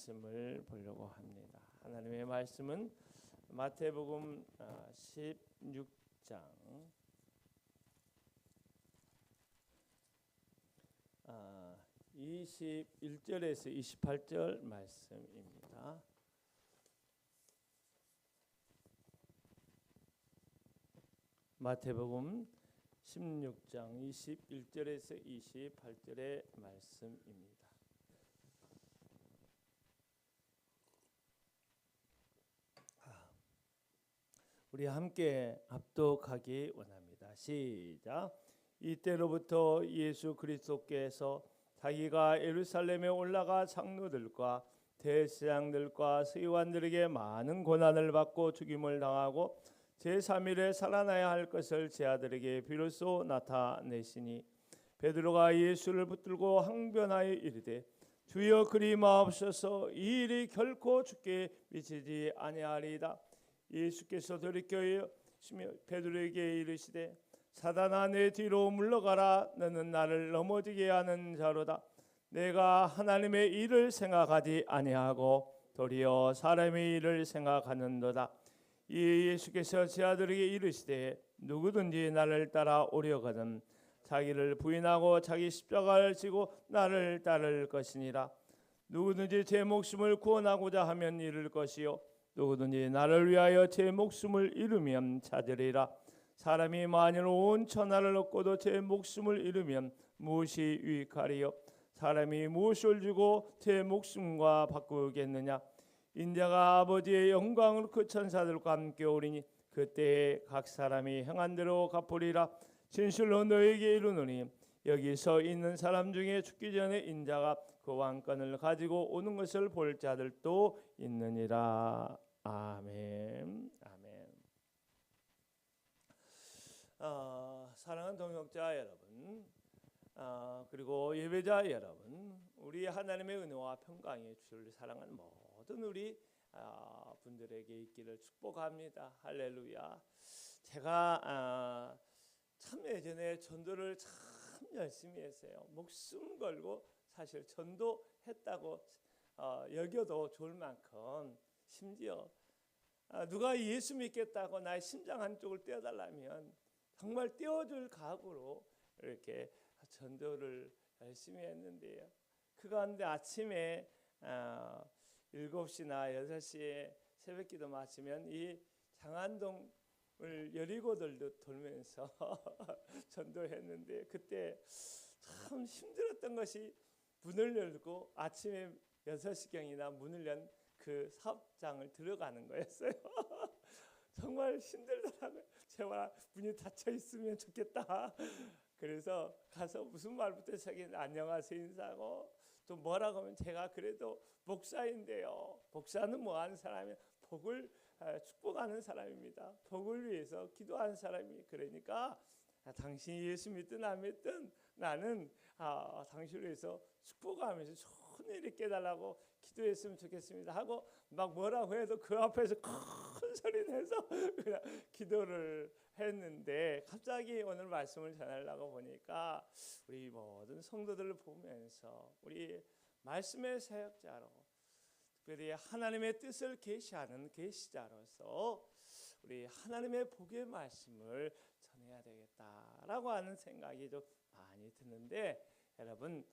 말씀을 보려고 합니다. 하나님의 말씀은 마태복음 16장 21절에서 28절 말씀입니다. 마태복음 16장 21절에서 28절의 말씀입니다. 우리 함께 합독하기 원합니다. 시작. 이때로부터 예수 그리스도께서 자기가 예루살렘에 올라가 장로들과 대제사장들과 서기관들에게 많은 고난을 받고 죽임을 당하고 제3일에 살아나야 할 것을 제 아들에게 비로소 나타내시니 베드로가 예수를 붙들고 항변하여 이르되 주여 그리 마옵소서 이 일이 결코 주께 미치지 아니하리이다. 예수께서 돌이켜 베드로에게 이르시되 사단아 내 뒤로 물러가라. 너는 나를 넘어지게 하는 자로다. 내가 하나님의 일을 생각하지 아니하고 도리어 사람의 일을 생각하는도다. 이에 예수께서 제 아들에게 이르시되 누구든지 나를 따라오려거든 자기를 부인하고 자기 십자가를 지고 나를 따를 것이니라. 누구든지 제 목숨을 구원하고자 하면 잃을 것이요 누구든지 나를 위하여 제 목숨을 잃으면 찾으리라. 사람이 만일 온 천하를 얻고도 제 목숨을 잃으면 무엇이 유익하리요? 사람이 무엇을 주고 제 목숨과 바꾸겠느냐? 인자가 아버지의 영광으로 그 천사들과 함께 오리니 그때에 각 사람이 행한 대로 갚으리라. 진실로 너에게 이르노니 여기 서 있는 사람 중에 죽기 전에 인자가 그 왕권을 가지고 오는 것을 볼 자들도 있느니라. 아멘. 아멘. 사랑하는 동역자 여러분, 그리고 예배자 여러분, 우리 하나님의 은혜와 평강이 주를 사랑하는 모든 우리 분들에게 있기를 축복합니다. 할렐루야. 제가 참 예전에 전도를 참 열심히 했어요. 목숨 걸고 사실 전도했다고 여겨도 좋을 만큼, 심지어 누가 예수 믿겠다고 나의 심장 한쪽을 떼어달라면 정말 떼어줄 각오로 이렇게 전도를 열심히 했는데요. 그 가운데 아침에 7시나 6시에 새벽기도 마치면 이 장안동을 여리고들도 돌면서 전도했는데 그때 참 힘들었던 것이 문을 열고 아침에 6시경이나 문을 연 그 사업장을 들어가는 거였어요. 정말 힘들더라고요. 제발 문이 닫혀 있으면 좋겠다. 그래서 가서 무슨 말부터 자기는 안녕하세요 인사하고 또 뭐라고 하면 제가 그래도 목사인데요. 목사는 뭐 하는 사람이에요? 복을 축복하는 사람입니다. 복을 위해서 기도하는 사람이 그러니까 당신이 예수 믿든 안 믿든 나는 당신을 위해서 축복하면서 좋은 일을 깨달라고 기도했으면 좋겠습니다 하고 막 뭐라고 해도 그 앞에서 큰 소리 내서 그냥 기도를 했는데 갑자기 오늘 말씀을 전하려고 보니까 우리 모든 성도들을 보면서 우리 말씀의 사역자로 특별히 하나님의 뜻을 계시하는 계시자로서 우리 하나님의 복의 말씀을 전해야 되겠다라고 하는 생각이 좀 많이 드는데 여러분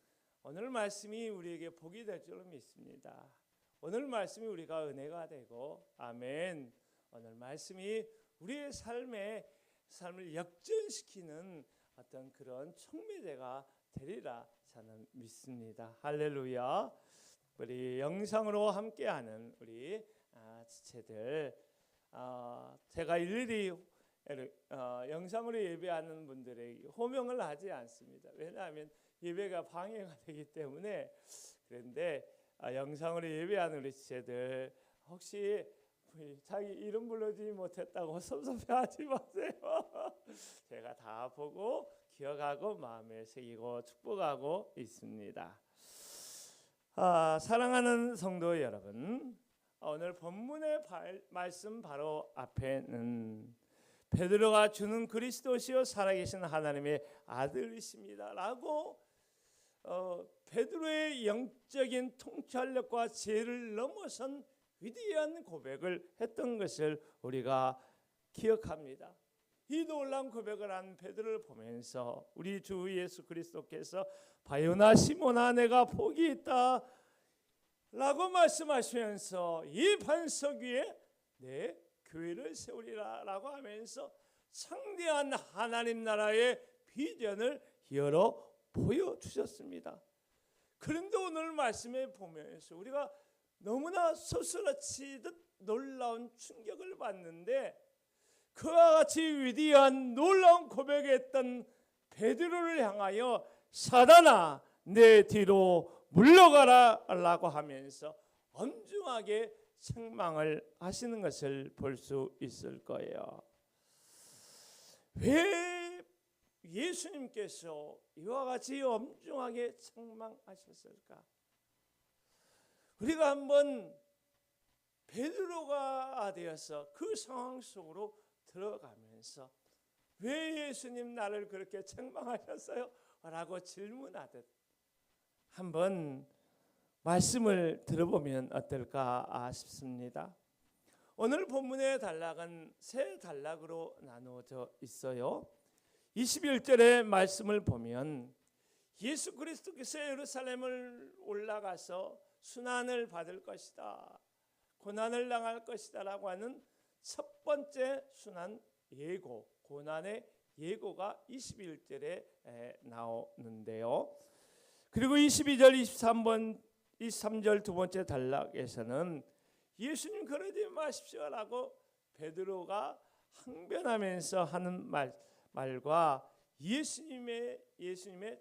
오늘 말씀이 우리에게 복이 될 줄로 믿습니다. 오늘 말씀이 우리가 은혜가 되고 아멘. 오늘 말씀이 우리의 삶을 역전시키는 어떤 그런 촉매제가 되리라 저는 믿습니다. 할렐루야. 우리 영상으로 함께하는 우리 지체들 제가 일일이 영상으로 예배하는 분들에게 호명을 하지 않습니다. 왜냐하면 예배가 방해가 되기 때문에. 그런데 영상으로 예배하는 우리 지체들 혹시 자기 이름 불러주지 못했다고 섭섭해하지 마세요. 제가 다 보고 기억하고 마음에 새기고 축복하고 있습니다. 사랑하는 성도 여러분, 오늘 본문의 말씀 바로 앞에는 베드로가 주는 그리스도시요 살아계신 하나님의 아들이십니다 라고 베드로의 영적인 통찰력과 지혜를 넘어선 위대한 고백을 했던 것을 우리가 기억합니다. 이 놀라운 고백을 한 베드로를 보면서 우리 주 예수 그리스도께서 바요나 시몬아 내가 복이 있다 라고 말씀하시면서 이 반석 위에 내 교회를 세우리라 라고 하면서 창대한 하나님 나라의 비전을 열어 보여주셨습니다. 그런데 오늘 말씀에 보면서 우리가 너무나 소스라치듯 놀라운 충격을 받는데, 그와 같이 위대한 놀라운 고백했던 베드로를 향하여 사단아 내 뒤로 물러가라 라고 하면서 엄중하게 책망을 하시는 것을 볼 수 있을 거예요. 왜 예수님께서 이와 같이 엄중하게 책망하셨을까? 우리가 한번 베드로가 되어서 그 상황 속으로 들어가면서 왜 예수님 나를 그렇게 책망하셨어요? 라고 질문하듯 한번 말씀을 들어보면 어떨까 싶습니다. 오늘 본문의 단락은 세 단락으로 나누어져 있어요. 21절의 말씀을 보면 예수 그리스도께서 예루살렘을 올라가서 순환을 받을 것이다, 고난을 당할 것이다 라고 하는 첫 번째 순환 예고, 고난의 예고가 21절에 나오는데요. 그리고 22절, 23절 두 번째 단락에서는 예수님 그러지 마십시오라고 베드로가 항변하면서 하는 말과 예수님의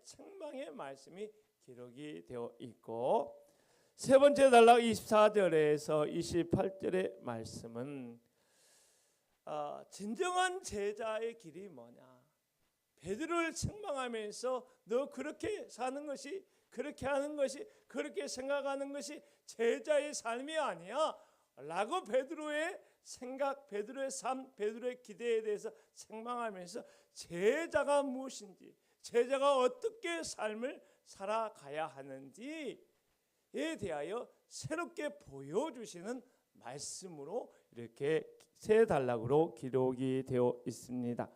책망의 말씀이 기록이 되어 있고, 세 번째 단락 24절에서 28절의 말씀은 진정한 제자의 길이 뭐냐, 베드로를 책망하면서 너 그렇게 사는 것이, 그렇게 하는 것이, 그렇게 생각하는 것이 제자의 삶이 아니야 라고 베드로의 생각, 베드로의 삶, 베드로의 기대에 대해서 책망하면서 제자가 무엇인지, 제자가 어떻게 삶을 살아가야 하는지에 대하여 새롭게 보여주시는 말씀으로 이렇게 세 단락으로 기록이 되어 있습니다.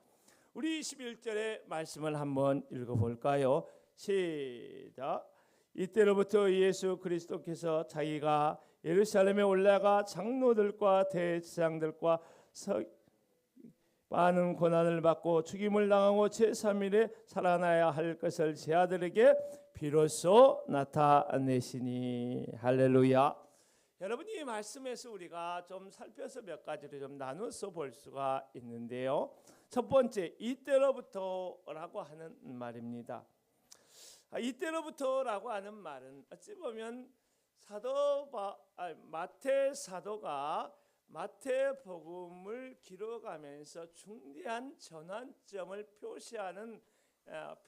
우리 21절의 말씀을 한번 읽어볼까요? 시작. 이때로부터 예수 그리스도께서 자기가 예루살렘에 올라가 장로들과 대제사장들과 많은 고난을 받고 죽임을 당하고 제3일에 살아나야 할 것을 제 아들에게 비로소 나타내시니. 할렐루야. 여러분, 이 말씀에서 우리가 좀 살펴서 몇 가지를 좀 나눠서 볼 수가 있는데요. 첫 번째, 이때로부터라고 하는 말입니다. 이때로부터라고 하는 말은 어찌 보면 마태 사도가 마태복음을 기록하면서 중대한 전환점을 표시하는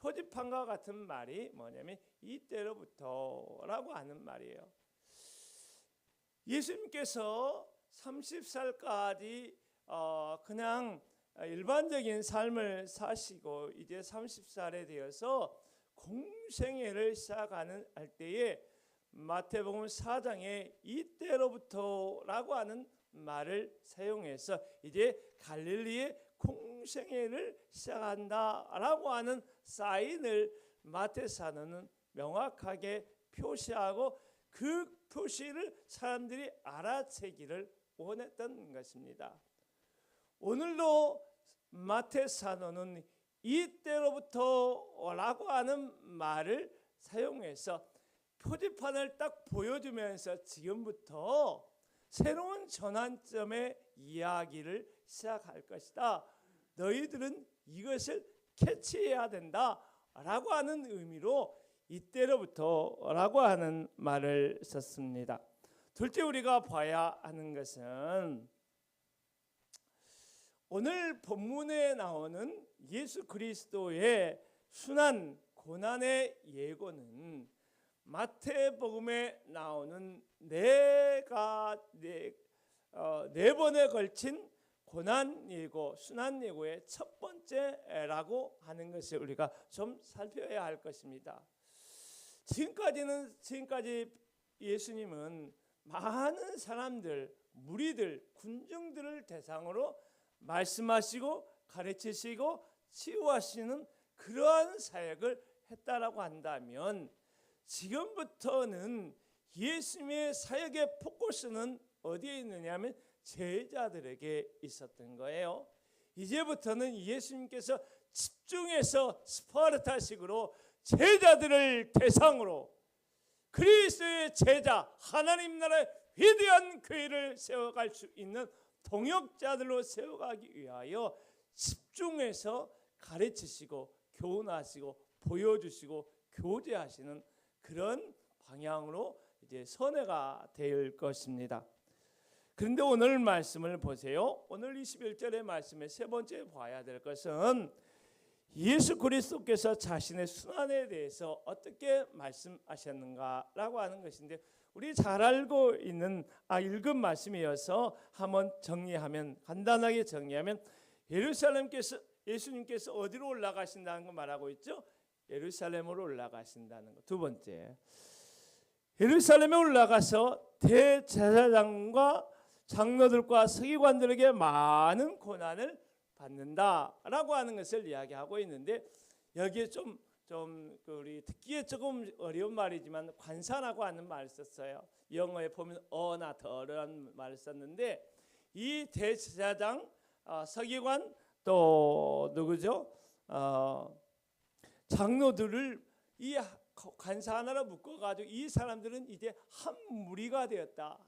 표지판과 같은 말이 뭐냐면 이때로부터라고 하는 말이에요. 예수님께서 30살까지 그냥 일반적인 삶을 사시고 이제 30살에 되어서 공생애를 시작하는 할 때에 마태복음 4장에 이때로부터라고 하는 말을 사용해서 이제 갈릴리의 공생애를 시작한다라고 하는 사인을 마태사도는 명확하게 표시하고 그 표시를 사람들이 알아채기를 원했던 것입니다. 오늘도 마태사도는 이때로부터라고 하는 말을 사용해서 표지판을 딱 보여주면서 지금부터 새로운 전환점의 이야기를 시작할 것이다, 너희들은 이것을 캐치해야 된다 라고 하는 의미로 이때로부터라고 하는 말을 썼습니다. 둘째, 우리가 봐야 하는 것은 오늘 본문에 나오는 예수 그리스도의 순환 고난의 예고는 마태복음에 나오는 네 번에 걸친 고난 예고, 순환 예고의 첫 번째라고 하는 것을 우리가 좀 살펴야 할 것입니다. 지금까지 예수님은 많은 사람들, 무리들, 군중들을 대상으로 말씀하시고 가르치시고 치유하시는 그러한 사역을 했다라고 한다면, 지금부터는 예수님의 사역의 포커스는 어디에 있느냐면 제자들에게 있었던 거예요. 이제부터는 예수님께서 집중해서 스파르타식으로 제자들을 대상으로 그리스도의 제자, 하나님 나라의 위대한 교회를 세워갈 수 있는 동역자들로 세워가기 위하여 집중해서 가르치시고 교훈하시고 보여주시고 교제하시는 그런 방향으로 이제 선회가 될 것입니다. 그런데 오늘 말씀을 보세요. 오늘 21절의 말씀의 세 번째 봐야 될 것은 예수 그리스도께서 자신의 순환에 대해서 어떻게 말씀하셨는가라고 하는 것인데, 우리 잘 알고 있는 읽은 말씀이어서 한번 간단하게 정리하면, 예수님께서 어디로 올라가신다는 거 말하고 있죠? 예루살렘으로 올라가신다는 거. 두 번째, 예루살렘에 올라가서 대제사장과 장로들과 서기관들에게 많은 고난을 받는다라고 하는 것을 이야기하고 있는데, 여기에 좀 우리 듣기에 조금 어려운 말이지만 관사라고 하는 말을 썼어요. 영어에 보면 어나 더라는 말을 썼는데, 이 대제사장, 서기관, 또 누구죠? 장로들을 이 관사 하나로 묶어가지고 이 사람들은 이제 한 무리가 되었다,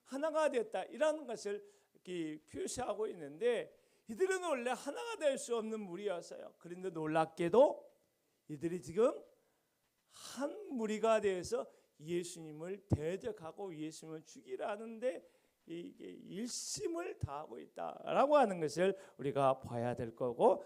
하나가 되었다, 이라는 것을 이렇게 표시하고 있는데, 이들은 원래 하나가 될 수 없는 무리였어요. 그런데 놀랍게도 이들이 지금 한 무리가 되어서 예수님을 대적하고 예수님을 죽이려 하는데 이게 일심을 다하고 있다라고 하는 것을 우리가 봐야 될 거고,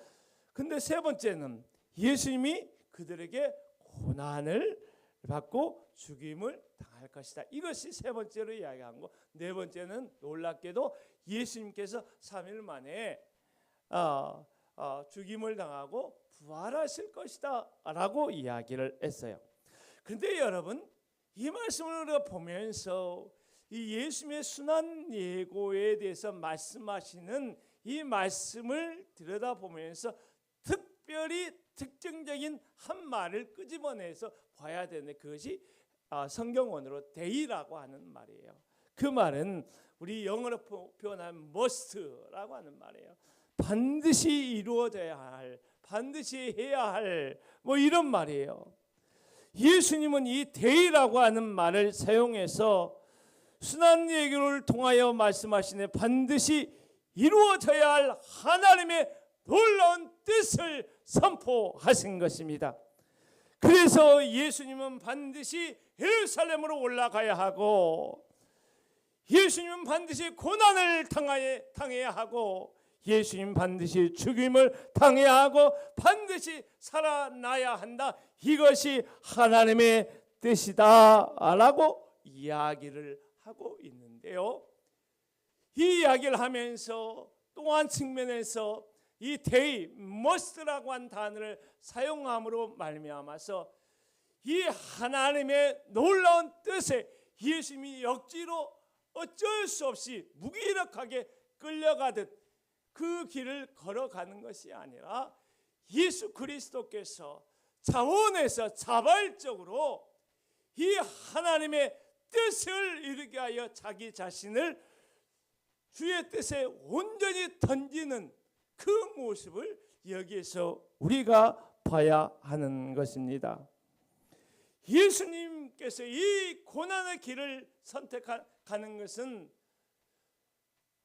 근데 세 번째는 예수님이 그들에게 고난을 받고 죽임을 당할 것이다. 이것이 세 번째로 이야기한 거. 네 번째는 놀랍게도 예수님께서 3일 만에 죽임을 당하고 부활하실 것이다 라고 이야기를 했어요. 그런데 여러분, 이 말씀을 우리가 보면서 이 예수님의 순환 예고에 대해서 말씀하시는 이 말씀을 들여다보면서 특별히 특징적인 한 말을 끄집어내서 봐야 되는데, 그것이 성경원어로 데이라고 하는 말이에요. 그 말은 우리 영어로 표현한 must라고 하는 말이에요. 반드시 이루어져야 할, 반드시 해야 할, 뭐 이런 말이에요. 예수님은 이 데이라고 하는 말을 사용해서 순환 예고를 통하여 말씀하시는 반드시 이루어져야 할 하나님의 놀라운 뜻을 선포하신 것입니다. 그래서 예수님은 반드시 예루살렘으로 올라가야 하고, 예수님은 반드시 고난을 당해야 하고, 예수님 반드시 죽임을 당해야 하고 반드시 살아나야 한다. 이것이 하나님의 뜻이다 라고 이야기를 하고 있는데요, 이 이야기를 하면서 또 한 측면에서 이 데이, must라고 한 단어를 사용함으로 말미암아서 이 하나님의 놀라운 뜻에 예수님이 억지로 어쩔 수 없이 무기력하게 끌려가듯 그 길을 걸어가는 것이 아니라, 예수 그리스도께서 자원해서 자발적으로 이 하나님의 뜻을 이루게 하여 자기 자신을 주의 뜻에 온전히 던지는 그 모습을 여기에서 우리가 봐야 하는 것입니다. 예수님께서 이 고난의 길을 선택하는 것은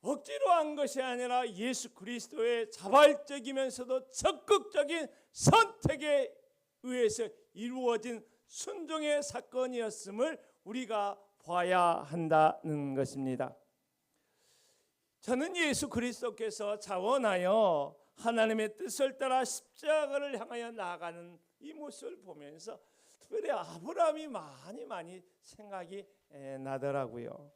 억지로 한 것이 아니라 예수 그리스도의 자발적이면서도 적극적인 선택에 의해서 이루어진 순종의 사건이었음을 우리가 봐야 한다는 것입니다. 저는 예수 그리스도께서 자원하여 하나님의 뜻을 따라 십자가를 향하여 나아가는 이 모습을 보면서 특별히 아브라함이 많이 생각이 나더라고요.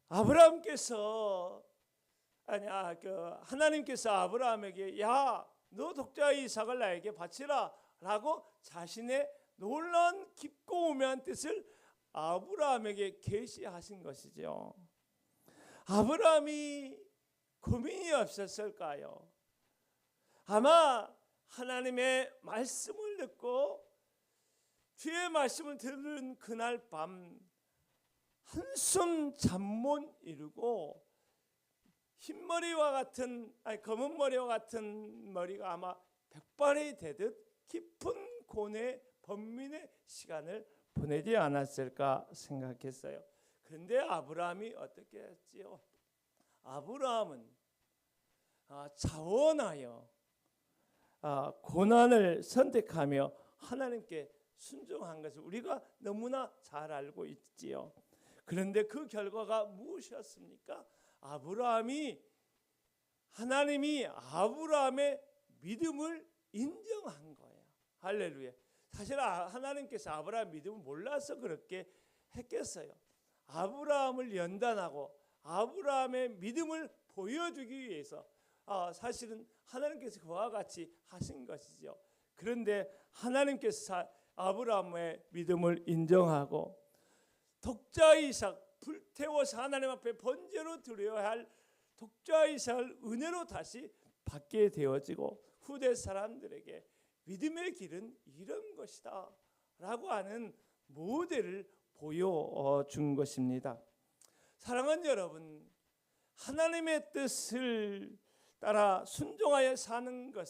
아브라함께서 하나님께서 아브라함에게 야, 너 독자 이삭을 나에게 바치라 라고 자신의 놀라운 깊고 오묘한 뜻을 아브라함에게 계시하신 것이죠. 아브라함이 고민이 없었을까요? 아마 하나님의 말씀을 듣고 주의 말씀을 들은 그날 밤 한숨 잠 못 이루고 흰머리와 같은 검은 머리와 같은 머리가 아마 백발이 되듯 깊은 고뇌 번민의 시간을 보내지 않았을까 생각했어요. 그런데 아브라함이 어떻게 했지요? 아브라함은 자원하여 고난을 선택하며 하나님께 순종한 것을 우리가 너무나 잘 알고 있지요. 그런데 그 결과가 무엇이었습니까? 하나님이 아브라함의 믿음을 인정한 거예요. 할렐루야. 사실 하나님께서 아브라함 믿음을 몰라서 그렇게 했겠어요. 아브라함을 연단하고 아브라함의 믿음을 보여주기 위해서 사실은 하나님께서 그와 같이 하신 것이죠. 그런데 하나님께서 아브라함의 믿음을 인정하고 독자 이삭 불태워서 하나님 앞에 번제로 드려야 할 독자 이삭을 은혜로 다시 받게 되어지고 후대 사람들에게 믿음의 길은 이런 것이다 라고 하는 모델을 보여준 것입니다. 사랑하는 여러분, 하나님의 뜻을 따라 순종하여 사는 것,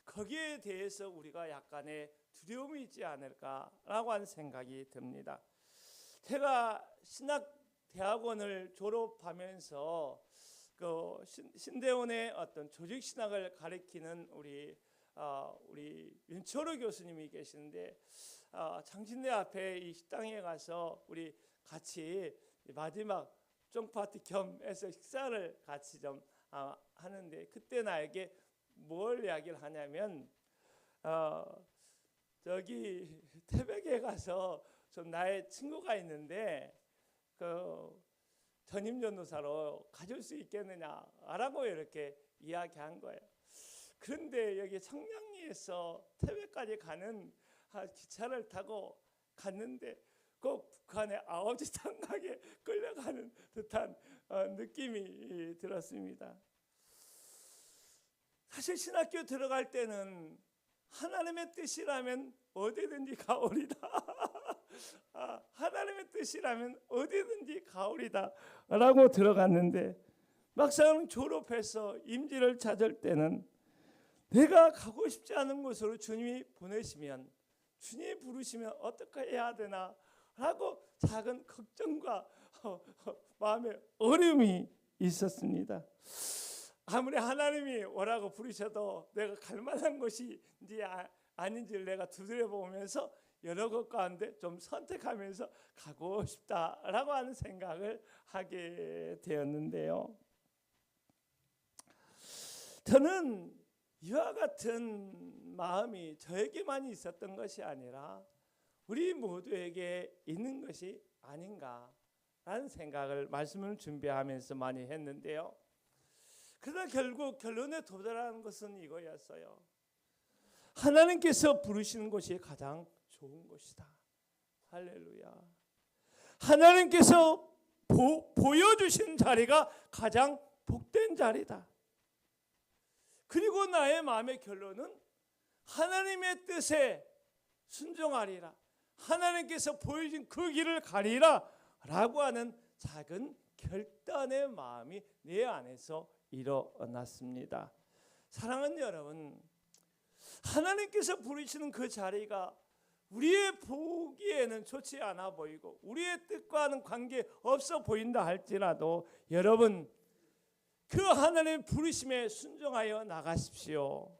거기에 대해서 우리가 약간의 두려움이 있지 않을까라고 하는 생각이 듭니다. 제가 신학대학원을 졸업하면서 그 신대원의 어떤 조직신학을 가리키는 우리 윤철호 교수님이 계시는데 장신대 앞에 이 식당에 가서 우리 같이 마지막 쫑파티 겸해서 식사를 같이 좀 하는데 그때 나에게 뭘 이야기를 하냐면 저기 태백에 가서 좀 나의 친구가 있는데 그 전임 전도사로 가줄 수 있겠느냐라고 이렇게 이야기한 거예요. 그런데 여기 청량리에서 태백까지 가는 기차를 타고 갔는데 그 북한의 아버지 장각에 끌려가는 듯한 느낌이 들었습니다. 사실 신학교 들어갈 때는 하나님의 뜻이라면 어디든지 가오리다. 하나님의 뜻이라면 어디든지 가오리다 라고 들어갔는데 막상 졸업해서 임지를 찾을 때는 내가 가고 싶지 않은 곳으로 주님이 보내시면, 주님이 부르시면 어떻게 해야 되나 라고 작은 걱정과 마음의 어려움이 있었습니다. 아무리 하나님이 오라고 부르셔도 내가 갈 만한 곳인지 아닌지를 내가 두드려 보면서 여러 것 가운데 좀 선택하면서 가고 싶다라고 하는 생각을 하게 되었는데요. 저는 이와 같은 마음이 저에게만 있었던 것이 아니라 우리 모두에게 있는 것이 아닌가라는 생각을 말씀을 준비하면서 많이 했는데요. 그러나 결국 결론에 도달하는 것은 이거였어요. 하나님께서 부르시는 것이 가장 좋은 것이다. 할렐루야. 하나님께서 보여주신 자리가 가장 복된 자리다. 그리고 나의 마음의 결론은 하나님의 뜻에 순종하리라. 하나님께서 보여준 그 길을 가리라 라고 하는 작은 결단의 마음이 내 안에서 일어났습니다. 사랑하는 여러분, 하나님께서 부르시는 그 자리가 우리의 보기에는 좋지 않아 보이고 우리의 뜻과는 관계 없어 보인다 할지라도 여러분, 그 하나님의 부르심에 순종하여 나가십시오.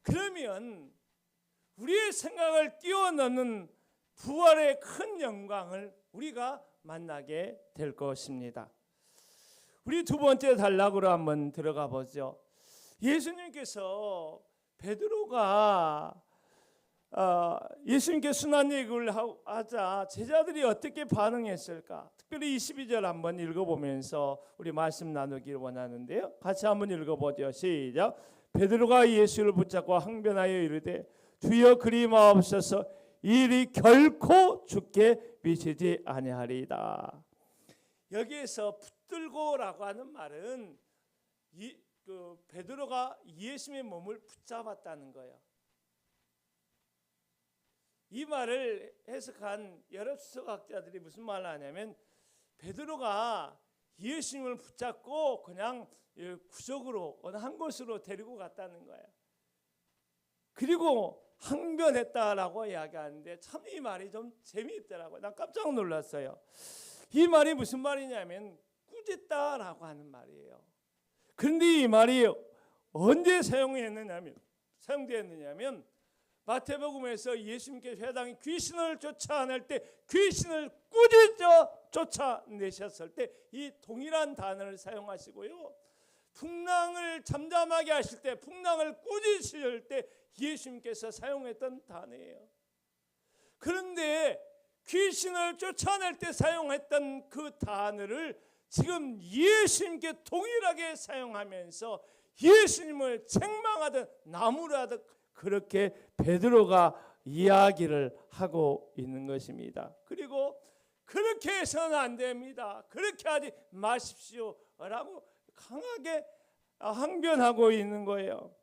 그러면 우리의 생각을 뛰어넘는 부활의 큰 영광을 우리가 만나게 될 것입니다. 우리 두 번째 단락으로 한번 들어가 보죠. 예수님께서 베드로가 예수님께 순환 얘기를 하자 제자들이 어떻게 반응했을까? 특별히 22절 한번 읽어보면서 우리 말씀 나누기를 원하는데요. 같이 한번 읽어보죠. 시작. 베드로가 예수를 붙잡고 항변하여 이르되 주여 그리 마옵소서, 이 일이 결코 죽게 미치지 아니하리이다. 여기에서 붙들고라고 하는 말은 베드로가 예수님의 몸을 붙잡았다는 거예요. 이 말을 해석한 여러 수석학자들이 무슨 말을 하냐면, 베드로가 예수님을 붙잡고 그냥 구석으로 어느 한 곳으로 데리고 갔다는 거예요. 그리고 항변했다라고 이야기하는데, 참 이 말이 좀 재미있더라고요. 난 깜짝 놀랐어요. 이 말이 무슨 말이냐면 꾸짖다라고 하는 말이에요. 그런데 이 말이 언제 사용되었느냐면 마태복음에서 예수님께서 회당에 귀신을 쫓아낼 때, 귀신을 꾸짖어 쫓아내셨을 때 이 동일한 단어를 사용하시고요, 풍랑을 잠잠하게 하실 때, 풍랑을 꾸짖으실 때 예수님께서 사용했던 단어예요. 그런데 귀신을 쫓아낼 때 사용했던 그 단어를 지금 예수님께 동일하게 사용하면서 예수님을 책망하듯 나무라듯 그렇게 베드로가 이야기를 하고 있는 것입니다. 그리고 그렇게 해서는 안 됩니다, 그렇게 하지 마십시오 라고 강하게 항변하고 있는 거예요.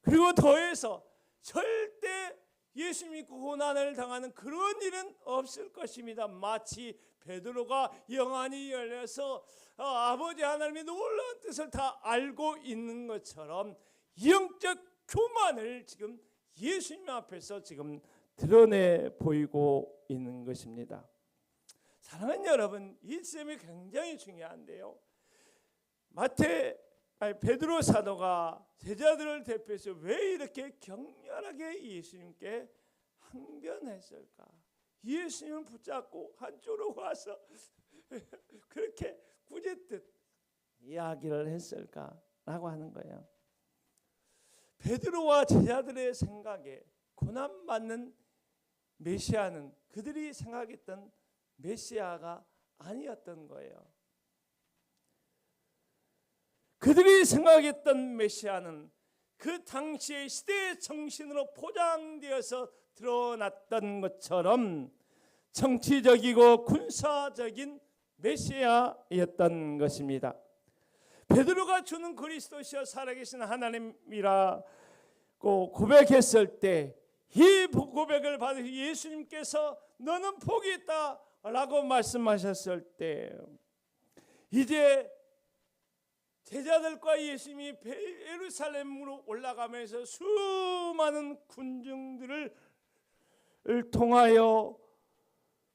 그리고 더해서 절대 예수님이 고난을 당하는 그런 일은 없을 것입니다. 마치 베드로가 영안이 열려서 아버지 하나님의 놀라운 뜻을 다 알고 있는 것처럼 영적 교만을 지금 예수님 앞에서 지금 드러내 보이고 있는 것입니다. 사랑하는 여러분, 이 점이 굉장히 중요한데요, 베드로 사도가 제자들을 대표해서 왜 이렇게 격렬하게 예수님께 항변했을까? 예수님을 붙잡고 한쪽으로 와서 그렇게 꾸짖듯 이야기를 했을까라고 하는 거예요. 베드로와 제자들의 생각에 고난받는 메시아는 그들이 생각했던 메시아가 아니었던 거예요. 그들이 생각했던 메시아는 그 당시의 시대의 정신으로 포장되어서 드러났던 것처럼 정치적이고 군사적인 메시아였던 것입니다. 베드로가 주는 그리스도시여 살아계신 하나님이라고 고백했을 때, 이 고백을 받으신 예수님께서 너는 복이 있다 라고 말씀하셨을 때, 이제 제자들과 예수님이 예루살렘으로 올라가면서 수많은 군중들을 통하여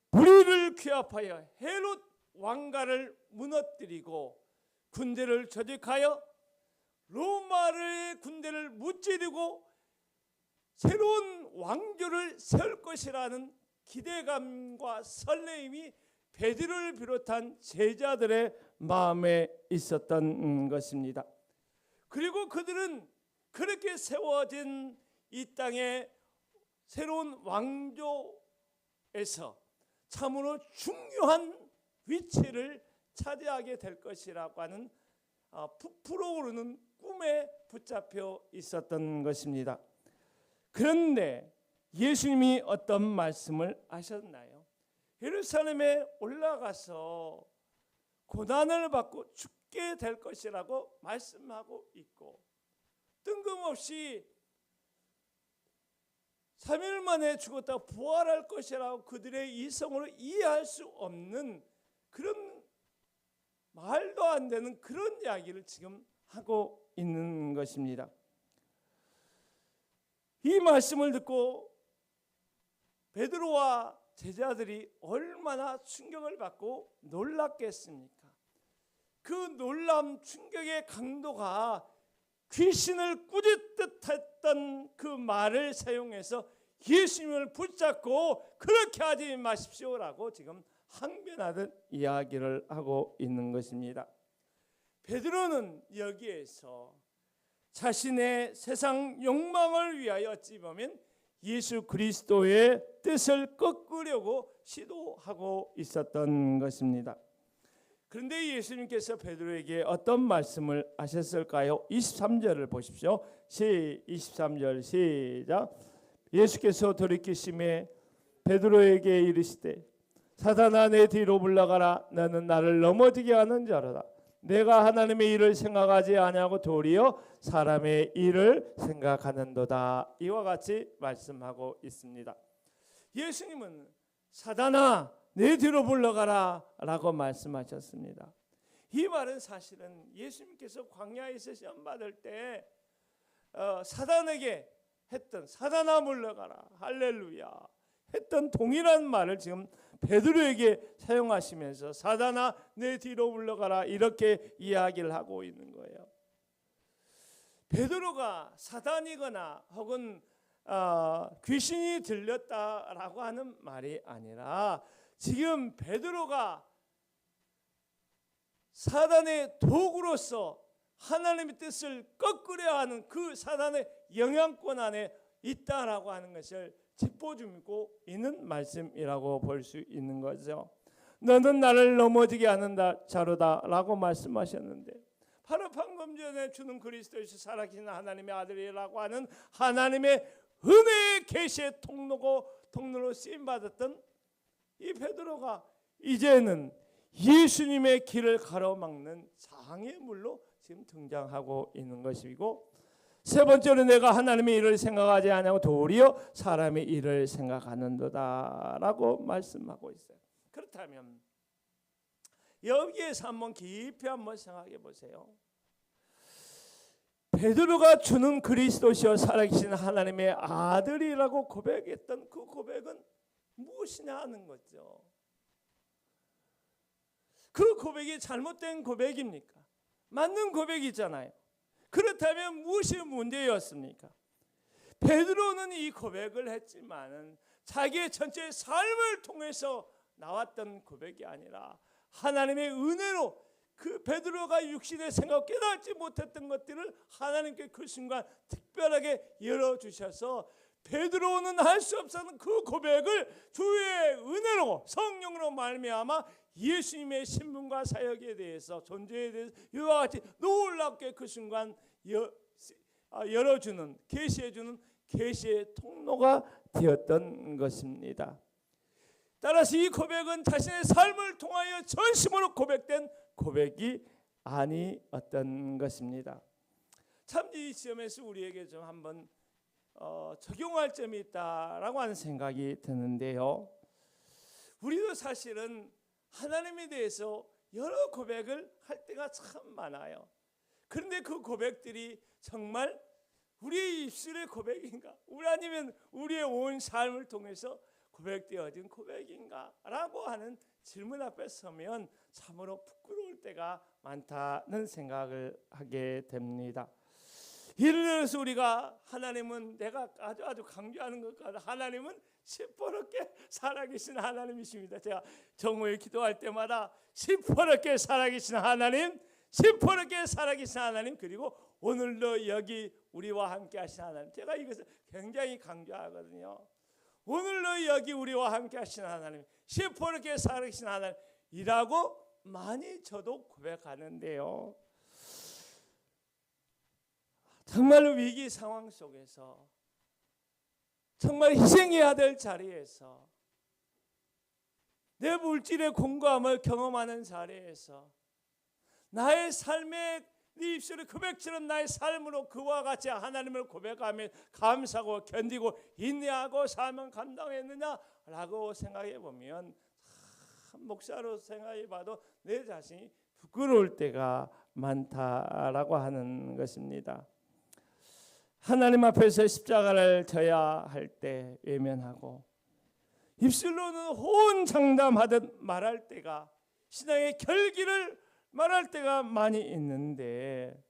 무리를 규합하여 헤롯 왕가를 무너뜨리고 군대를 조직하여 로마의 군대를 무찌르고 새로운 왕조를 세울 것이라는 기대감과 설레임이 베드로를 비롯한 제자들의 마음에 있었던 것입니다. 그리고 그들은 그렇게 세워진 이 땅의 새로운 왕조에서 참으로 중요한 위치를 차지하게 될 것이라고 하는 부풀어 오르는 꿈에 붙잡혀 있었던 것입니다. 그런데 예수님이 어떤 말씀을 하셨나요? 예루살렘에 올라가서 고난을 받고 죽게 될 것이라고 말씀하고 있고, 뜬금없이 3일 만에 죽었다 부활할 것이라고 그들의 이성으로 이해할 수 없는 그런 말도 안 되는 그런 이야기를 지금 하고 있는 것입니다. 이 말씀을 듣고 베드로와 제자들이 얼마나 충격을 받고 놀랐겠습니까? 그 놀라움 충격의 강도가 귀신을 꾸짖듯 했던 그 말을 사용해서 예수님을 붙잡고 그렇게 하지 마십시오라고 지금 항변하듯 이야기를 하고 있는 것입니다. 베드로는 여기에서 자신의 세상 욕망을 위하여 어찌 보면 예수 그리스도의 뜻을 꺾으려고 시도하고 있었던 것입니다. 그런데 예수님께서 베드로에게 어떤 말씀을 하셨을까요? 23절을 보십시오. 23절 시작. 예수께서 돌이키심에 베드로에게 이르시되 사단아 내 뒤로 물러가라. 너는 나를 넘어지게 하는 자로다. 내가 하나님의 일을 생각하지 아니하고 도리어 사람의 일을 생각하는도다. 이와 같이 말씀하고 있습니다. 예수님은 사단아 내 뒤로 물러가라 라고 말씀하셨습니다. 이 말은 사실은 예수님께서 광야에서 시험 받을 때 사단에게 했던 사단아 물러가라 할렐루야 했던 동일한 말을 지금 베드로에게 사용하시면서 사단아 내 뒤로 물러가라 이렇게 이야기를 하고 있는 거예요. 베드로가 사단이거나 혹은 귀신이 들렸다라고 하는 말이 아니라 지금 베드로가 사단의 도구로서 하나님의 뜻을 꺾으려 하는 그 사단의 영향권 안에 있다라고 하는 것을 짚어주고 있는 말씀이라고 볼 수 있는 거죠. 너는 나를 넘어지게 하는 자로다라고 말씀하셨는데 바로 방금 전에 주는 그리스도이시 살아계신 하나님의 아들이라고 하는 하나님의 은혜의 계시의 통로로 쓰임 받았던 이 베드로가 이제는 예수님의 길을 가로막는 장애물로 지금 등장하고 있는 것이고, 세 번째로 내가 하나님의 일을 생각하지 아니하고 도리어 사람의 일을 생각하는도다라고 말씀하고 있어요. 그렇다면 여기에서 한번 깊이 한번 생각해 보세요. 베드로가 주는 그리스도시여 살아계신 하나님의 아들이라고 고백했던 그 고백은 무엇이냐 하는 거죠. 그 고백이 잘못된 고백입니까? 맞는 고백이잖아요. 그렇다면 무엇이 문제였습니까? 베드로는 이 고백을 했지만은 자기의 전체 삶을 통해서 나왔던 고백이 아니라 하나님의 은혜로 그 베드로가 육신의 생각 깨닫지 못했던 것들을 하나님께 그 순간 특별하게 열어주셔서 베드로는 할 수 없었던 그 고백을 주의 은혜로 성령으로 말미암아 예수님의 신분과 사역에 대해서 존재에 대해서 이와 같이 놀랍게 그 순간 열어주는 계시해주는 계시의 통로가 되었던 것입니다. 따라서 이 고백은 자신의 삶을 통하여 전심으로 고백된 고백이 아니었던 것입니다. 참 이 시험에서 우리에게 좀 한번 적용할 점이 있다라고 하는 생각이 드는데요. 우리도 사실은 하나님에 대해서 여러 고백을 할 때가 참 많아요. 그런데 그 고백들이 정말 우리의 입술의 고백인가? 아니면 우리의 온 삶을 통해서 고백되어진 고백인가? 라고 하는 질문 앞에 서면 참으로 부끄러울 때가 많다는 생각을 하게 됩니다. 예를 들어서 우리가 하나님은 내가 아주 강조하는 것 같아 하나님은 시퍼렇게 살아계신 하나님이십니다. 제가 정오에 기도할 때마다 시퍼렇게 살아계신 하나님, 시퍼렇게 살아계신 하나님, 그리고 오늘도 여기 우리와 함께 하신 하나님, 제가 이것을 굉장히 강조하거든요. 오늘도 여기 우리와 함께 하신 하나님, 시퍼렇게 살아계신 하나님이라고 많이 저도 고백하는데요. 정말로 위기 상황 속에서 정말 희생해야 될 자리에서 내 물질의 공고함을 경험하는 자리에서 나의 삶의 네 입술의 고백처럼 나의 삶으로 그와 같이 하나님을 고백하며 감사하고 견디고 인내하고 사명 감당했느냐라고 생각해 보면 목사로 생각해 봐도 내 자신이 부끄러울 때가 많다라고 하는 것입니다. 하나님 앞에서 십자가를 져야 할 때 외면하고 입술로는 호언장담하듯 말할 때가, 신앙의 결기를 말할 때가 많이 있는데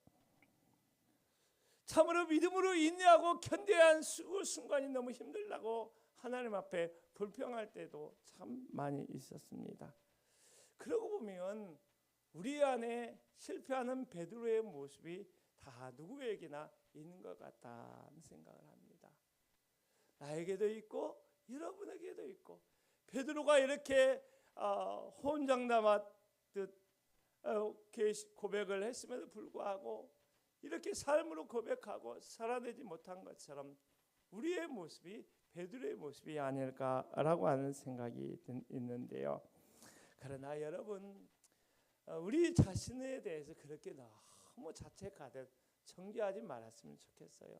참으로 믿음으로 인내하고 견뎌야 하는 순간이 너무 힘들다고 하나님 앞에 불평할 때도 참 많이 있었습니다. 그러고 보면 우리 안에 실패하는 베드로의 모습이 다 누구에게나 있는 것 같다는 생각을 합니다. 나에게도 있고 여러분에게도 있고, 베드로가 이렇게 호언장담하듯 고백을 했음에도 불구하고 이렇게 삶으로 고백하고 살아내지 못한 것처럼 우리의 모습이 베드로의 모습이 아닐까라고 하는 생각이 있는데요. 그러나 여러분, 우리 자신에 대해서 그렇게 너무 자책하듯 정죄하지 말았으면 좋겠어요.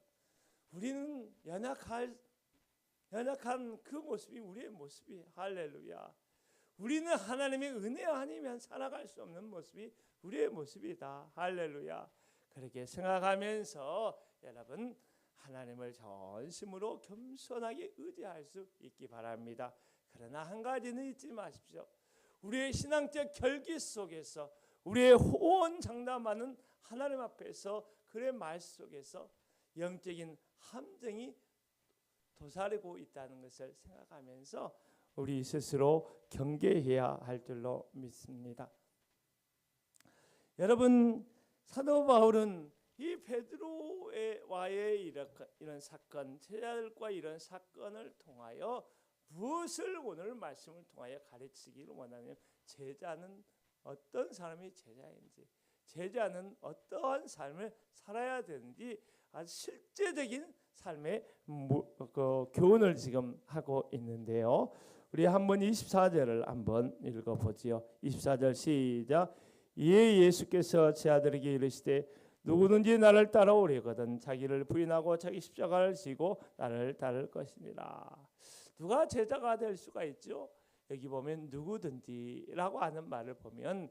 우리는 연약한 그 모습이 우리의 모습이 할렐루야. 우리는 하나님의 은혜 아니면 살아갈 수 없는 모습이 우리의 모습이다. 할렐루야. 그렇게 생각하면서 여러분 하나님을 전심으로 겸손하게 의지할 수 있기 바랍니다. 그러나 한 가지는 잊지 마십시오. 우리의 신앙적 결기 속에서 우리의 호언장담하는 하나님 앞에서 그의 말 속에서 영적인 함정이 도사리고 있다는 것을 생각하면서 우리 스스로 경계해야 할 줄로 믿습니다. 여러분, 사도 바울은 이 베드로와의 이런 사건, 제자들과 이런 사건을 통하여 무엇을 오늘 말씀을 통하여 가르치기를 원하냐면 제자는 어떤 사람이 제자인지, 제자는 어떠한 삶을 살아야 되는지 아주 실제적인 삶의 교훈을 지금 하고 있는데요. 우리 한번 24절을 한번 읽어보지요. 24절 시작. 이에 예수께서 제 아들에게 이르시되 누구든지 나를 따라오려거든 자기를 부인하고 자기 십자가를 지고 나를 따를 것이니라. 누가 제자가 될 수가 있죠? 여기 보면 누구든지라고 하는 말을 보면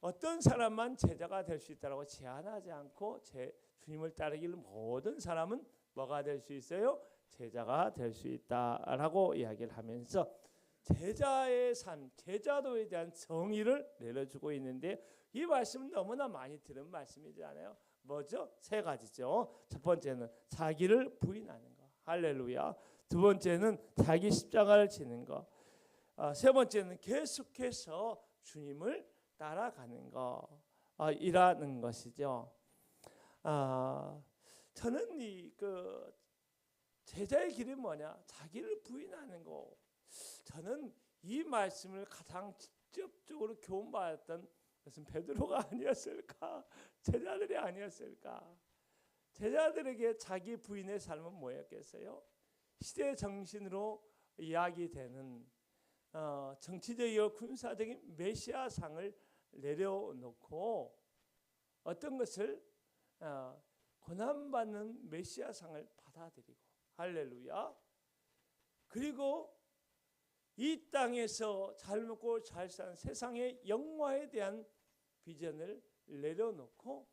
어떤 사람만 제자가 될 수 있다라고 제한하지 않고 주님을 따르기를 모든 사람은 뭐가 될 수 있어요? 제자가 될 수 있다라고 이야기를 하면서 제자의 삶, 제자도에 대한 정의를 내려주고 있는데 이 말씀은 너무나 많이 들은 말씀이지 않아요? 뭐죠? 세 가지죠. 첫 번째는 자기를 부인하는 거. 할렐루야. 두 번째는 자기 십자가를 지는 거. 세 번째는 계속해서 주님을 따라가는 거. 이라는 것이죠. 저는 그 제자의 길이 뭐냐? 자기를 부인하는 거. 저는 이 말씀을 가장 직접적으로 교훈받았던 것은 베드로가 아니었을까? 제자들이 아니었을까? 제자들에게 자기 부인의 삶은 뭐였겠어요? 시대 정신으로 이야기되는 정치적이고 군사적인 메시아상을 내려놓고 어떤 것을 고난받는 메시아상을 받아들이고 할렐루야. 그리고 이 땅에서 잘 먹고 잘 사는 세상의 영화에 대한 비전을 내려놓고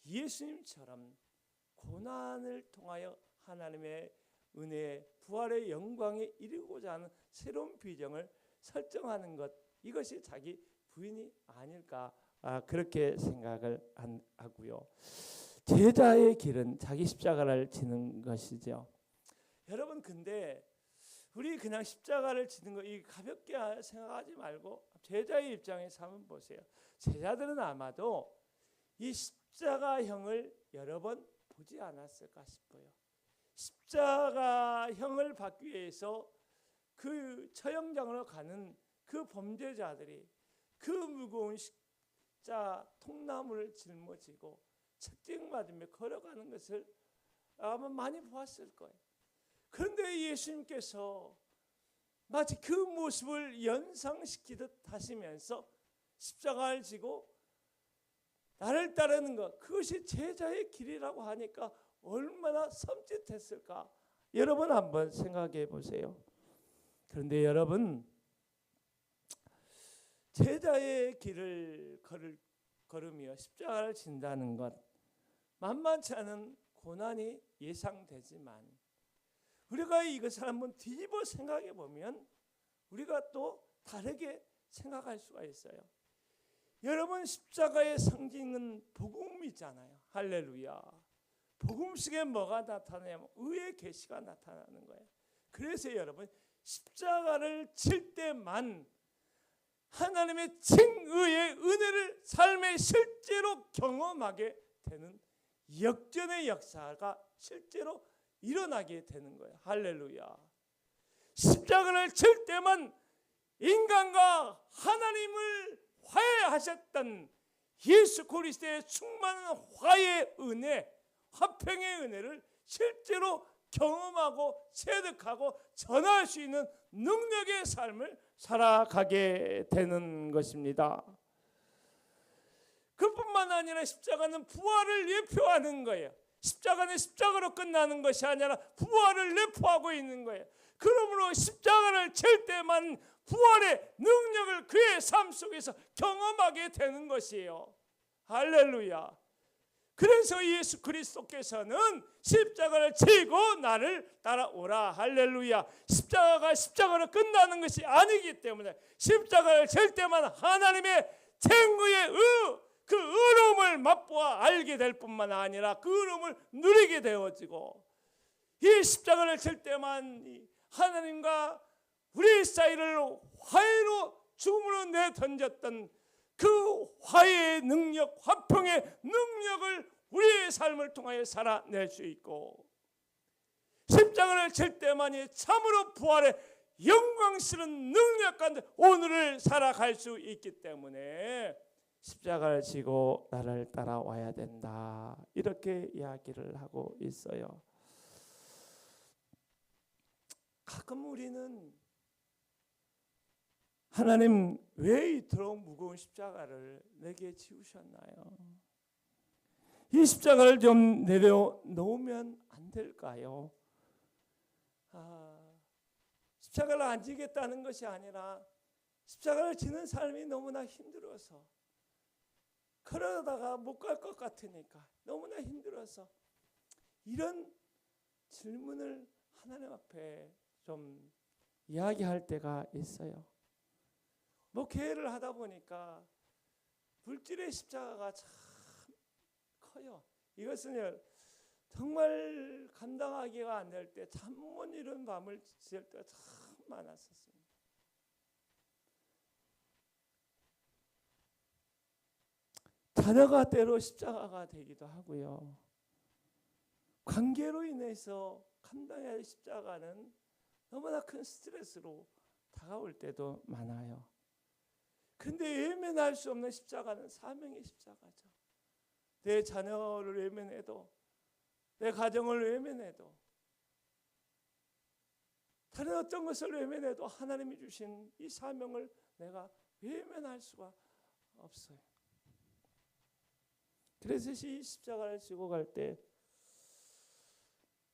예수님처럼 고난을 통하여 하나님의 은혜, 부활의 영광에 이르고자 하는 새로운 비전을 설정하는 것, 이것이 자기 부인이 아닐까 그렇게 생각을 하고요. 제자의 길은 자기 십자가를 지는 것이죠. 여러분, 근데 우리 그냥 십자가를 지는 거 이 가볍게 생각하지 말고 제자의 입장에서 한번 보세요. 제자들은 아마도 이 십자가형을 여러 번 보지 않았을까 싶어요. 십자가형을 받기 위해서 그 처형장으로 가는 그 범죄자들이 그 무거운 십자 통나무를 짊어지고 책쟁맞으며 걸어가는 것을 아마 많이 보았을 거예요. 그런데 예수님께서 마치 그 모습을 연상시키듯 하시면서 십자가를 지고 나를 따르는 것, 그것이 제자의 길이라고 하니까 얼마나 섬찟했을까? 여러분 한번 생각해 보세요. 그런데 여러분, 제자의 길을 걸으며 십자가를 진다는 것, 만만치 않은 고난이 예상되지만 우리가 이것을 한번 뒤집어 생각해 보면 우리가 또 다르게 생각할 수가 있어요. 여러분, 십자가의 상징은 복음이잖아요. 할렐루야. 복음 속에 뭐가 나타나냐면 의의 계시가 나타나는 거예요. 그래서 여러분, 십자가를 칠 때만 하나님의 칭의의 은혜를 삶에 실제로 경험하게 되는 역전의 역사가 실제로 일어나게 되는 거예요. 할렐루야. 십자가를 칠 때만 인간과 하나님을 화해하셨던 예수 그리스도의 충만한 화해의 은혜, 화평의 은혜를 실제로 경험하고 체득하고 전할 수 있는 능력의 삶을 살아가게 되는 것입니다. 그뿐만 아니라 십자가는 부활을 예표하는 거예요. 십자가는 십자가로 끝나는 것이 아니라 부활을 예표하고 있는 거예요. 그러므로 십자가를 질 때만 부활의 능력을 그의 삶 속에서 경험하게 되는 것이에요. 할렐루야. 그래서 예수 그리스도께서는 십자가를 지고 나를 따라오라. 할렐루야. 십자가가 십자가로 끝나는 것이 아니기 때문에 십자가를 질 때만 하나님의 생의의 그 의로움을 맛보아 알게 될 뿐만 아니라 그 의로움을 누리게 되어지고, 이 십자가를 질 때만 하나님과 우리 사이를 화해로 죽음으로 내던졌던 그 화해의 능력, 화평의 능력을 우리의 삶을 통하여 살아낼 수 있고, 십자가를 질 때만이 참으로 부활의 영광스러운 능력 가운데 오늘을 살아갈 수 있기 때문에 십자가를 지고 나를 따라와야 된다, 이렇게 이야기를 하고 있어요. 가끔 우리는 하나님 왜 이토록 무거운 십자가를 내게 지우셨나요? 이 십자가를 좀 내려놓으면 안 될까요? 십자가를 안 지겠다는 것이 아니라 십자가를 지는 삶이 너무나 힘들어서, 그러다가 못 갈 것 같으니까 너무나 힘들어서 이런 질문을 하나님 앞에 좀 이야기할 때가 있어요. 목회를 하다 보니까 물질의 십자가가 참 커요. 이것은 정말 감당하기가 안 될 때 잠 못 이룬 밤을 지을 때가 참 많았었습니다. 자녀가 때로 십자가가 되기도 하고요. 관계로 인해서 감당해야 할 십자가는 너무나 큰 스트레스로 다가올 때도 많아요. 그런데 외면할 수 없는 십자가는 사명의 십자가죠. 내 자녀를 외면해도, 내 가정을 외면해도, 다른 어떤 것을 외면해도 하나님이 주신 이 사명을 내가 외면할 수가 없어요. 그래서 이 십자가를 지고 갈 때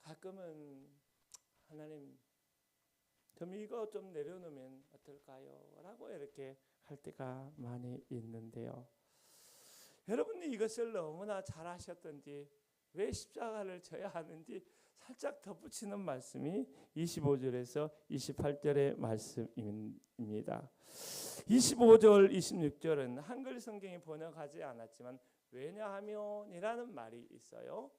가끔은 하나님 좀 이거 좀 내려놓으면 어떨까요? 라고 이렇게 할 때가 많이 있는데요. 여러분이 이것을 너무나 잘 하셨던지 왜 십자가를 져야 하는지 살짝 덧붙이는 말씀이 25절에서 28절의 말씀입니다. 25절, 26절은 한글 성경이 번역하지 않았지만 왜냐하면이라는 말이 있어요.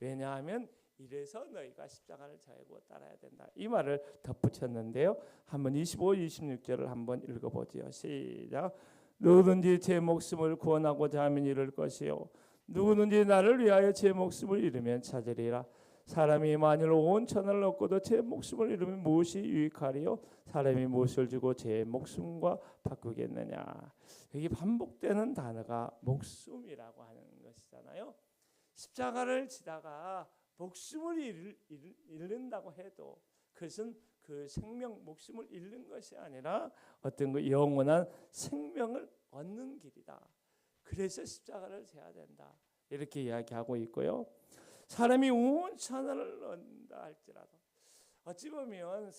왜냐하면 이래서 너희가 십자가를 져고 따라야 된다, 이 말을 덧붙였는데요. 한번 25, 26절을 한번 읽어보지요. 시작. 누구든지 제 목숨을 구원하고자 하면 잃을 것이요, 누구든지 나를 위하여 제 목숨을 잃으면 찾으리라. 사람이 만일 온 천하를 얻고도 제 목숨을 잃으면 무엇이 유익하리요? 사람이 무엇을 주고 제 목숨과 바꾸겠느냐. 여기 반복되는 단어가 목숨이라고 하는 것이잖아요. 십자가를 지다가 목숨을 잃는다고 해도 그것은 그 생명, 목숨을 잃는 것이 아니라 어떤 그 영원한 생명을 얻는 길이다. 그래서 십자가를 져야 된다, 이렇게 이야기하고 있고요. 사람이 온 천하를 얻는다 할지라도, 어찌 보면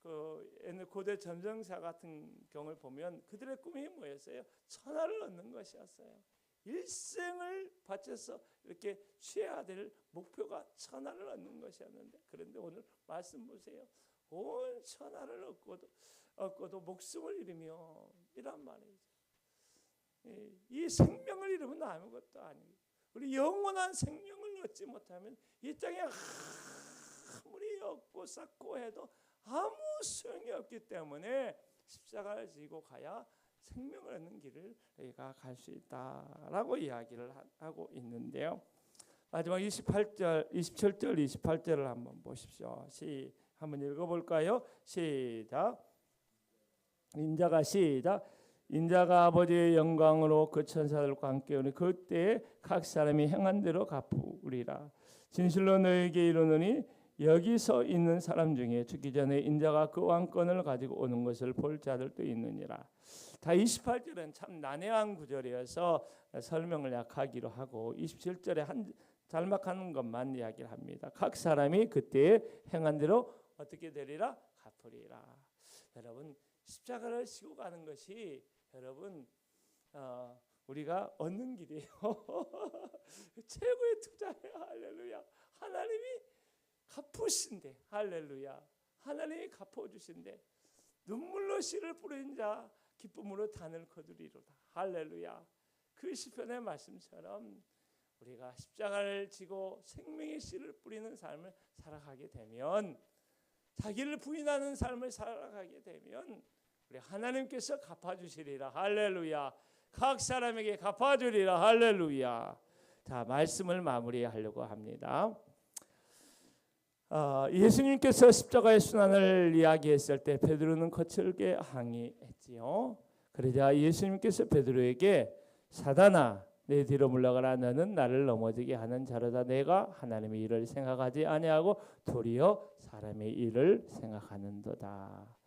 그 고대 점정사 같은 경우를 보면 그들의 꿈이 뭐였어요? 천하를 얻는 것이었어요. 일생을 바쳐서 이렇게 취해야 될 목표가 천하를 얻는 것이었는데, 그런데 오늘 말씀 보세요. 온 천하를 얻고도 목숨을 잃으며 이란 말이죠. 이 생명을 잃으면 아무것도 아니에요. 우리 영원한 생명을 얻지 못하면 이 땅에 아무리 얻고 쌓고 해도 아무 소용이 없기 때문에 십자가를 지고 가야 생명을 얻는 길을 우리가 갈 수 있다라고 이야기를 하고 있는데요. 마지막 27절, 28절을 한번 보십시오. 한번 읽어볼까요? 시작. 인자가 아버지의 영광으로 그 천사들과 함께 오니 그때 각 사람이 행한 대로 갚으리라. 진실로 너에게 이르노니 여기서 있는 사람 중에 죽기 전에 인자가 그 왕권을 가지고 오는 것을 볼 자들도 있느니라. 다 28절은 참 난해한 구절이어서 설명을 약하기로 하고 27절에 한 잘막하는 것만 이야기를 합니다. 각 사람이 그때에 행한 대로 어떻게 되리라? 갚으리라. 여러분, 십자가를 지고 가는 것이 여러분 우리가 얻는 길이에요. 최고의 투자예요. 할렐루야. 하나님이 갚으신대. 할렐루야. 하나님이 갚아주신대. 눈물로 씨를 뿌린 자 기쁨으로 단을 거두리로다. 할렐루야. 그 시편의 말씀처럼 우리가 십자가를 지고 생명의 씨를 뿌리는 삶을 살아가게 되면, 자기를 부인하는 삶을 살아가게 되면 우리 하나님께서 갚아주시리라. 할렐루야. 각 사람에게 갚아주리라. 할렐루야. 자, 말씀을 마무리하려고 합니다. 예수님께서 십자가의 순환을 이야기했을 때 베드로는 거칠게 항의했지요. 그러자 예수님께서 베드로에게 사단아 내 뒤로 물러가라. 너는 나를 넘어지게 하는 자로다. 내가 하나님의 일을 생각하지 아니하고 도리어 사람의 일을 생각하는도다.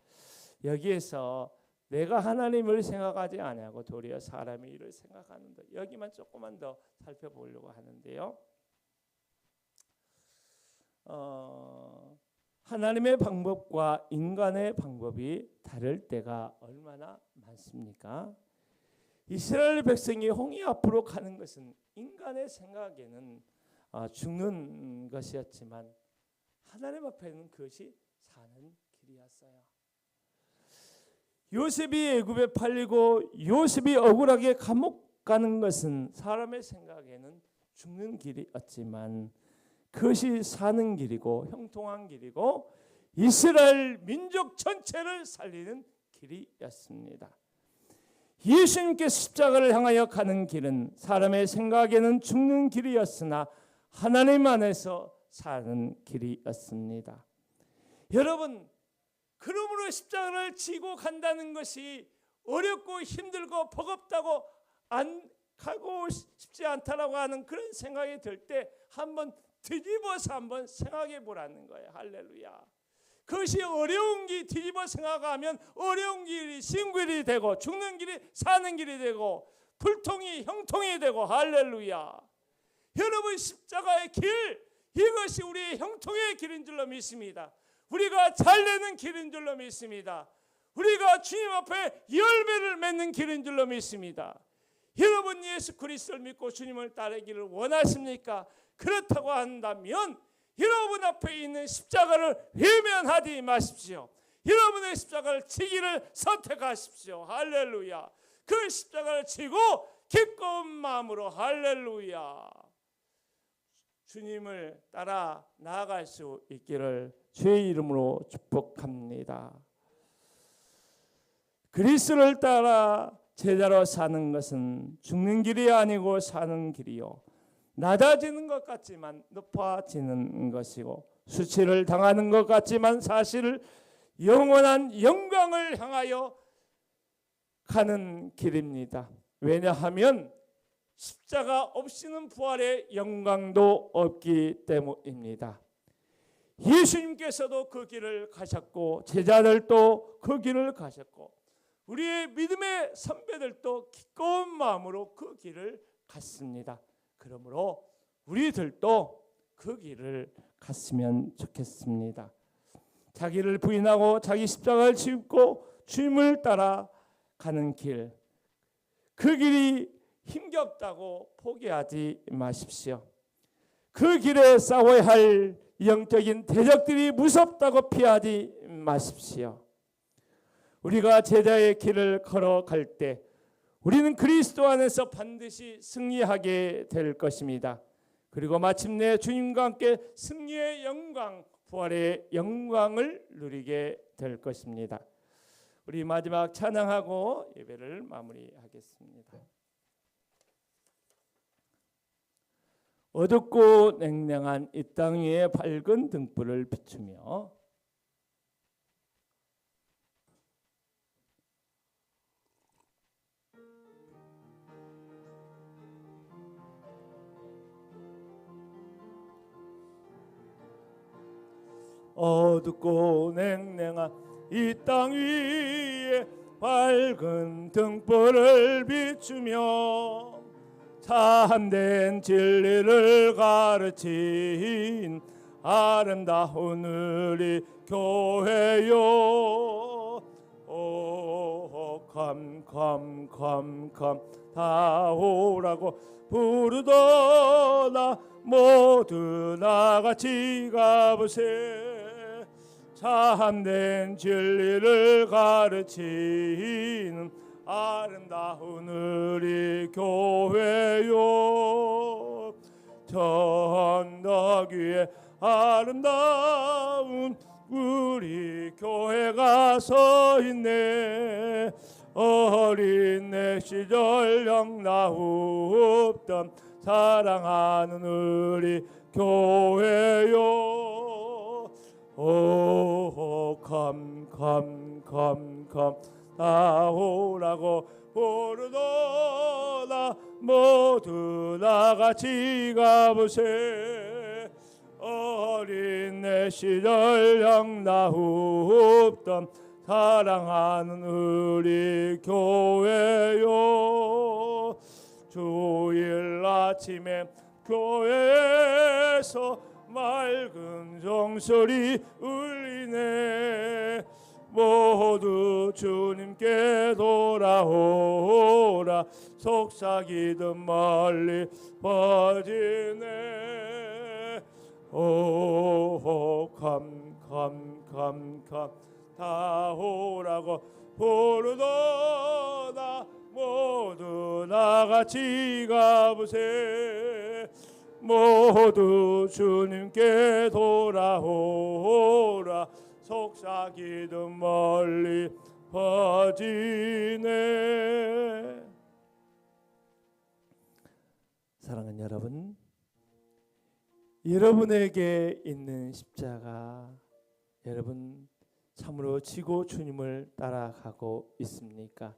여기에서 내가 하나님을 생각하지 아니하고 도리어 사람의 일을 생각하는다. 여기만 조금만 더 살펴보려고 하는데요. 하나님의 방법과 인간의 방법이 다를 때가 얼마나 많습니까? 이스라엘 백성이 홍해 앞으로 가는 것은 인간의 생각에는 죽는 것이었지만 하나님 앞에는 그것이 사는 길이었어요. 요셉이 애굽에 팔리고 요셉이 억울하게 감옥 가는 것은 사람의 생각에는 죽는 길이었지만 그것이 사는 길이고 형통한 길이고 이스라엘 민족 전체를 살리는 길이었습니다. 예수님께서 십자가를 향하여 가는 길은 사람의 생각에는 죽는 길이었으나 하나님 안에서 사는 길이었습니다. 여러분, 그러므로 십자가를 지고 간다는 것이 어렵고 힘들고 버겁다고 안 가고 싶지 않다라고 하는 그런 생각이 들 때 한번 뒤집어서 한번 생각해 보라는 거예요. 할렐루야. 그것이 어려운 길 뒤집어 생각하면 어려운 길이 신길이 되고 죽는 길이 사는 길이 되고 불통이 형통이 되고 할렐루야. 여러분, 십자가의 길, 이것이 우리의 형통의 길인 줄로 믿습니다. 우리가 잘 되는 길인 줄로 믿습니다. 우리가 주님 앞에 열매를 맺는 길인 줄로 믿습니다. 여러분, 예수 그리스도를 믿고 주님을 따르기를 원하십니까? 그렇다고 한다면 여러분 앞에 있는 십자가를 외면하지 마십시오. 여러분의 십자가를 지기를 선택하십시오. 할렐루야. 그 십자가를 지고 기꺼운 마음으로 할렐루야 주님을 따라 나아갈 수 있기를 주의 이름으로 축복합니다. 그리스도를 따라 제자로 사는 것은 죽는 길이 아니고 사는 길이요, 낮아지는 것 같지만 높아지는 것이고 수치를 당하는 것 같지만 사실 영원한 영광을 향하여 가는 길입니다. 왜냐하면 십자가 없이는 부활의 영광도 없기 때문입니다. 예수님께서도 그 길을 가셨고 제자들도 그 길을 가셨고 우리의 믿음의 선배들도 기꺼운 마음으로 그 길을 갔습니다. 그러므로 우리들도 그 길을 갔으면 좋겠습니다. 자기를 부인하고 자기 십자가를 짚고 주님을 따라 가는 길, 그 길이 힘겹다고 포기하지 마십시오. 그 길에 싸워야 할 영적인 대적들이 무섭다고 피하지 마십시오. 우리가 제자의 길을 걸어갈 때 우리는 그리스도 안에서 반드시 승리하게 될 것입니다. 그리고 마침내 주님과 함께 승리의 영광, 부활의 영광을 누리게 될 것입니다. 우리 마지막 찬양하고 예배를 마무리하겠습니다. 어둡고 냉랭한 이 땅 위에 밝은 등불을 비추며 어둡고 냉랭한 이 땅 위에 밝은 등불을 비추며 참된 진리를 가르친 아름다운 우리 교회요. 오 컴 다 오라고 부르더라. 모두 나같이 가보세. 참된 진리를 가르치는 아름다운 우리 교회요. 전덕 위에 아름다운 우리 교회가 서 있네. 어린 내 시절 영나옵던 사랑하는 우리 교회요. 오 컴 나오라고 부르더라. 모두 나같이 가보세. 어린 내 시절 영나옵던 사랑하는 우리 교회요. 주일 아침에 교회에서 맑은 종소리 울리네. 모두 주님께 돌아오라. 속삭이듯 멀리 퍼지네. 오 컴 다 오라고 부르도다. 모두 나같이 가보세. 모두 주님께 돌아오라. 속삭이듯 멀리 퍼지네. 사랑하는 여러분, 여러분에게 있는 십자가, 여러분 참으로 지고 주님을 따라가고 있습니까?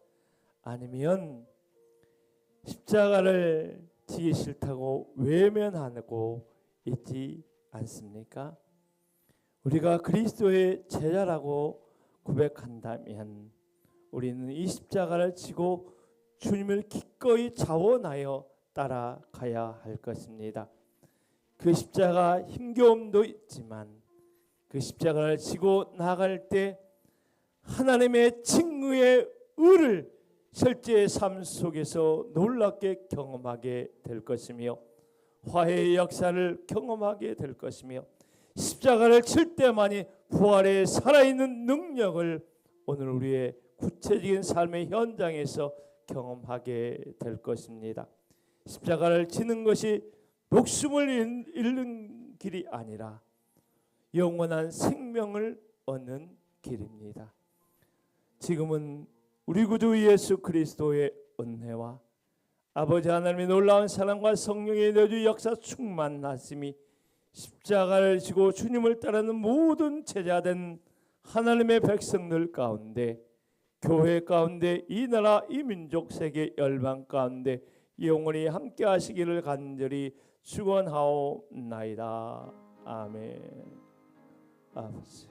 아니면 십자가를 지기 싫다고 외면하고 있지 않습니까? 우리가 그리스도의 제자라고 고백한다면 우리는 이 십자가를 지고 주님을 기꺼이 자원하여 따라가야 할 것입니다. 그 십자가 힘겨움도 있지만 그 십자가를 지고 나갈 때 하나님의 칭의의 의를 실제의 삶 속에서 놀랍게 경험하게 될 것이며 화해의 역사를 경험하게 될 것이며 십자가를 칠 때만이 부활의 살아있는 능력을 오늘 우리의 구체적인 삶의 현장에서 경험하게 될 것입니다. 십자가를 지는 것이 목숨을 잃는 길이 아니라 영원한 생명을 얻는 길입니다. 지금은 우리 구주 예수 그리스도의 은혜와 아버지 하나님의 놀라운 사랑과 성령의 내주 역사 충만하심이 십자가를 지고 주님을 따르는 모든 제자된 하나님의 백성들 가운데, 교회 가운데, 이 나라 이 민족 세계 열방 가운데 영원히 함께 하시기를 간절히 축원하옵나이다. 아멘. 아버지